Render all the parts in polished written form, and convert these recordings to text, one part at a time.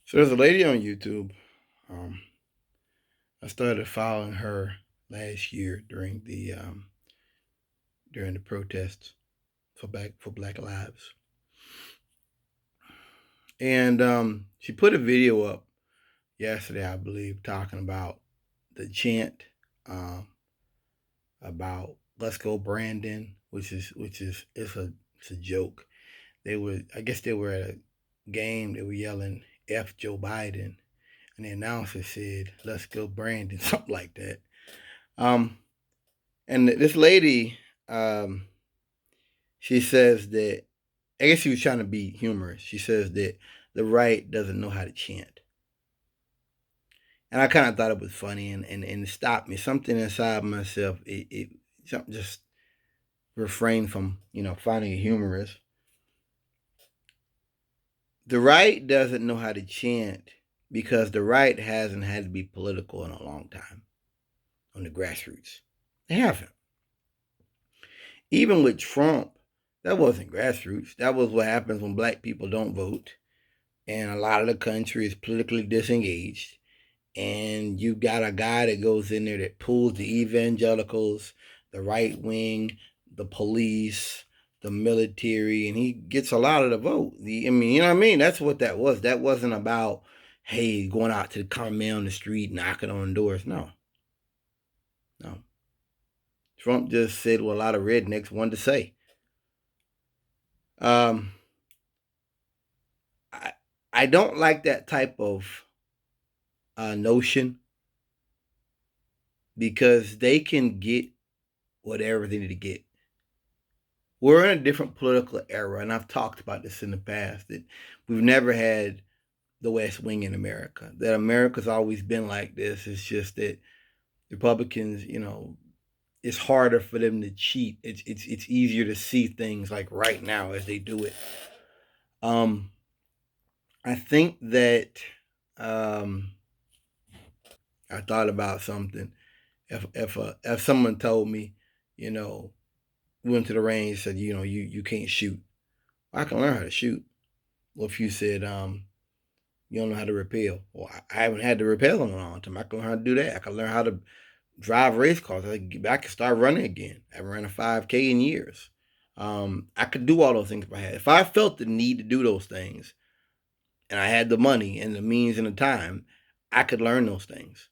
So there's a lady on YouTube. Um, I started following her last year during the protests for Black Lives, and she put a video up yesterday, I believe, talking about the chant um, about "Let's Go Brandon," which is it's a joke. I guess they were at a game. They were yelling "F Joe Biden," and the announcer said, "Let's go Brandon," something like that. Um, and this lady, um, she says that I guess she was trying to be humorous. She says that the right doesn't know how to chant, and I kind of thought it was funny, and it stopped me. Something inside myself, it something just refrained from finding it humorous. The right doesn't know how to chant because the right hasn't had to be political in a long time on the grassroots. They haven't. Even with Trump, that wasn't grassroots. That was what happens when black people don't vote. And a lot of the country is politically disengaged. And you've got a guy that goes in there that pulls the evangelicals, the right wing, the police, the military, and he gets a lot of the vote. I mean, you know what I mean? That's what that was. That wasn't about, hey, going out to the common man on the street, knocking on doors. No, no. Trump just said what a lot of rednecks wanted to say. Um, I I don't like that type of notion because they can get whatever they need to get. We're in a different political era, and I've talked about this in the past that we've never had the West Wing in America. That America's always been like this. It's just that Republicans, it's harder for them to cheat. It's easier to see things like right now as they do it. Um, I think that um, I thought about something. If someone told me, you know, went to the range, said, you can't shoot. I can learn how to shoot. Well, if you said, you don't know how to rappel, well, I haven't had to rappel in a long time. I can learn how to do that. I can learn how to drive race cars. I can start running again. I haven't ran a 5K in years. I could do all those things if I had. If I felt the need to do those things, and I had the money and the means and the time, I could learn those things.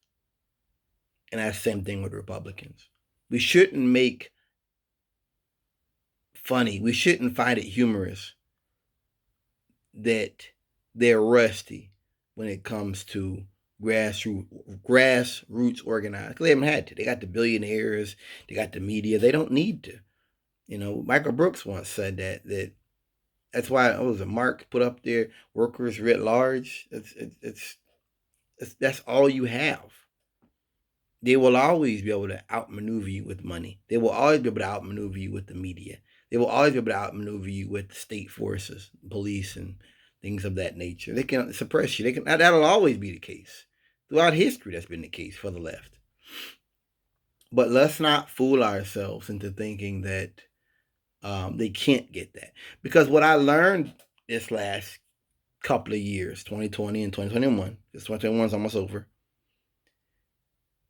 And that's the same thing with Republicans. We shouldn't make funny. We shouldn't find it humorous that they're rusty when it comes to grassroots organized. They haven't had to. They got the billionaires, they got the media. They don't need to. Michael Brooks once said that's why it was a Mark put up there, workers writ large. That's all you have. They will always be able to outmaneuver you with money. They will always be able to outmaneuver you with the media. They will always be able to outmaneuver you with the state forces, police, and things of that nature. They can suppress you. That'll always be the case. Throughout history, that's been the case for the left. But let's not fool ourselves into thinking that they can't get that. Because what I learned this last couple of years, 2020 and 2021, because 2021 is almost over,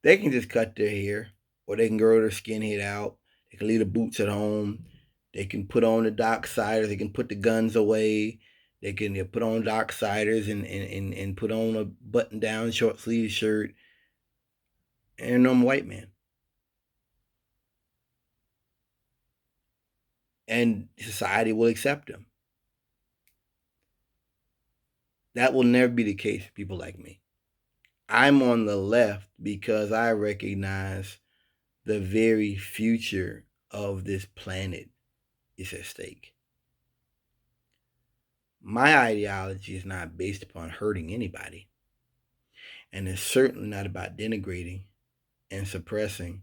they can just cut their hair, or they can grow their skinhead out. They can leave the boots at home. They can put on the Docksiders. They can put the guns away. They can put on Docksiders and put on a button down short sleeve shirt and a normal white man. And society will accept them. That will never be the case for people like me. I'm on the left because I recognize the very future of this planet is at stake. My ideology is not based upon hurting anybody, and it's certainly not about denigrating and suppressing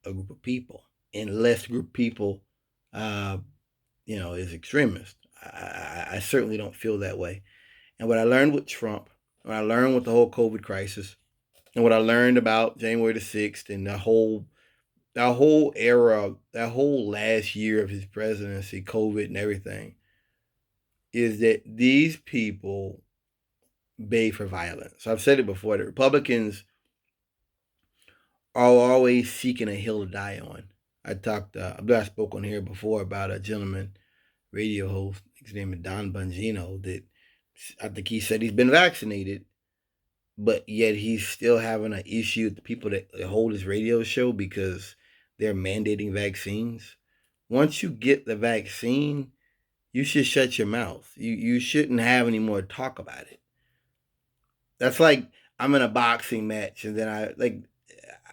a group of people, unless group of people, uh, is extremist. I certainly don't feel that way. And what I learned with Trump, what I learned with the whole COVID crisis, and what I learned about January the 6th and that whole era, that whole last year of his presidency, COVID and everything, is that these people big for violence. I've said it before. The Republicans are always seeking a hill to die on. I believe I spoke on here before about a gentleman, radio host, his name is Don Bongino, that I think he said he's been vaccinated, but yet he's still having an issue with the people that hold his radio show because they're mandating vaccines. Once you get the vaccine, you should shut your mouth. You shouldn't have any more talk about it. That's like I'm in a boxing match and then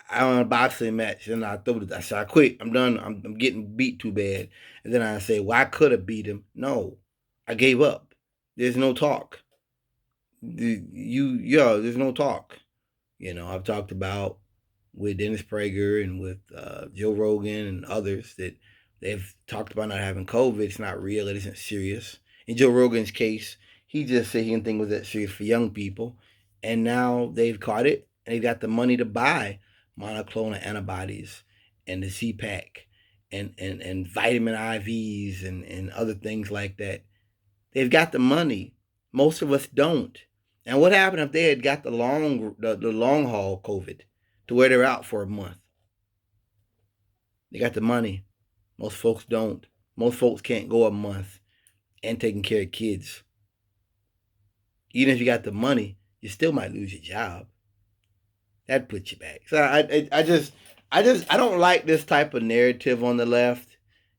I'm in a boxing match and I say I quit. I'm done. I'm getting beat too bad. And then I say, well, I could have beat him. No, I gave up. There's no talk. There's no talk. I've talked about with Dennis Prager and with Joe Rogan and others that they've talked about not having COVID. It's not real. It isn't serious. In Joe Rogan's case, he just said he didn't think it was that serious for young people. And now they've caught it and they got the money to buy monoclonal antibodies and the CPAC and vitamin IVs and other things like that. They've got the money. Most of us don't. And what happened if they had got the long haul COVID to where they're out for a month? They got the money. Most folks don't. Most folks can't go a month and taking care of kids. Even if you got the money, you still might lose your job. That puts you back. So I don't like this type of narrative on the left.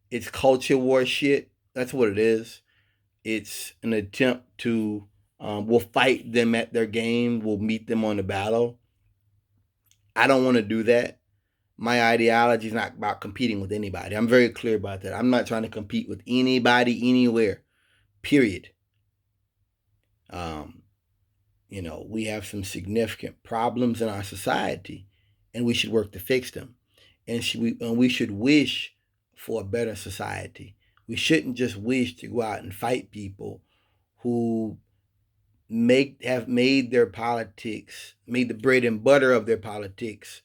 It's culture war shit. That's what it is. It's an attempt to we'll fight them at their game. We'll meet them on the battle. I don't want to do that. My ideology is not about competing with anybody. I'm very clear about that. I'm not trying to compete with anybody anywhere. Period. We have some significant problems in our society, and we should work to fix them. And we should wish for a better society. We shouldn't just wish to go out and fight people who have made their politics, made the bread and butter of their politics,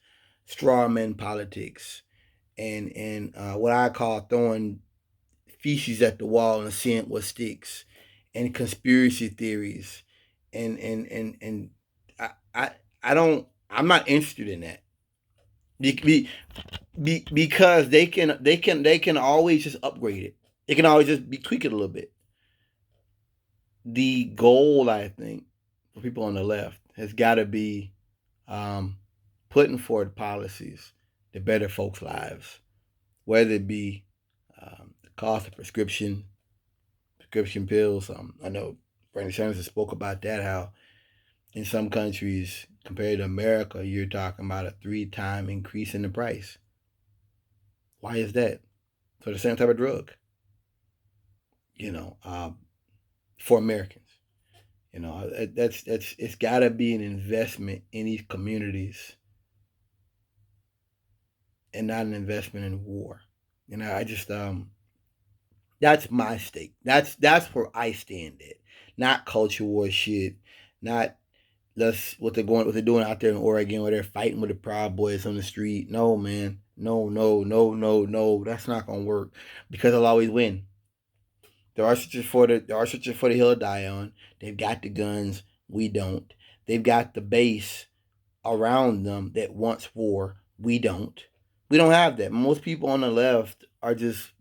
strawman politics, and what I call throwing feces at the wall and seeing what sticks, and conspiracy theories, and I'm not interested in that. Because they can always just upgrade it. It can always just be tweak it a little bit. The goal, I think, for people on the left has got to be putting forward policies to better folks' lives, whether it be the cost of prescription pills. I know Bernie Sanders has spoke about that, how in some countries compared to America, you're talking about a 3-time increase in the price. Why is that? For the same type of drug, for Americans. That's it's got to be an investment in these communities and not an investment in war. I just that's my stake. That's where I stand at. Not culture war shit. Not what they're doing out there in Oregon where they're fighting with the Proud Boys on the street. No, man. No. That's not gonna work because they'll always win. There are searching for the hill to die on. They've got the guns. We don't. They've got the base around them that wants war. We don't. We don't have that. Most people on the left are just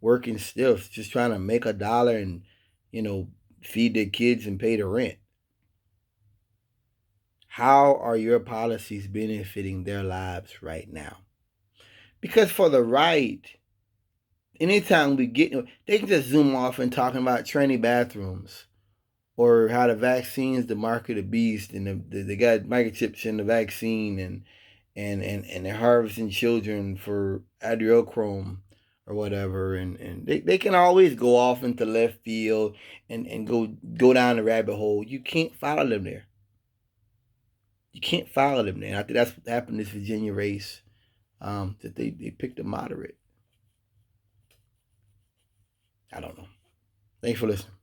working stiff, just trying to make $1 and feed their kids and pay the rent. How are your policies benefiting their lives right now? Because for the right, anytime we get, they can just zoom off and talking about training bathrooms or how the vaccine's the mark of the beast and they got microchips in the vaccine and they're harvesting children for adrenochrome or whatever. And they can always go off into left field and go down the rabbit hole. You can't follow them there. You can't follow them there. And I think that's what happened in this Virginia race, that they picked a moderate. I don't know. Thanks for listening.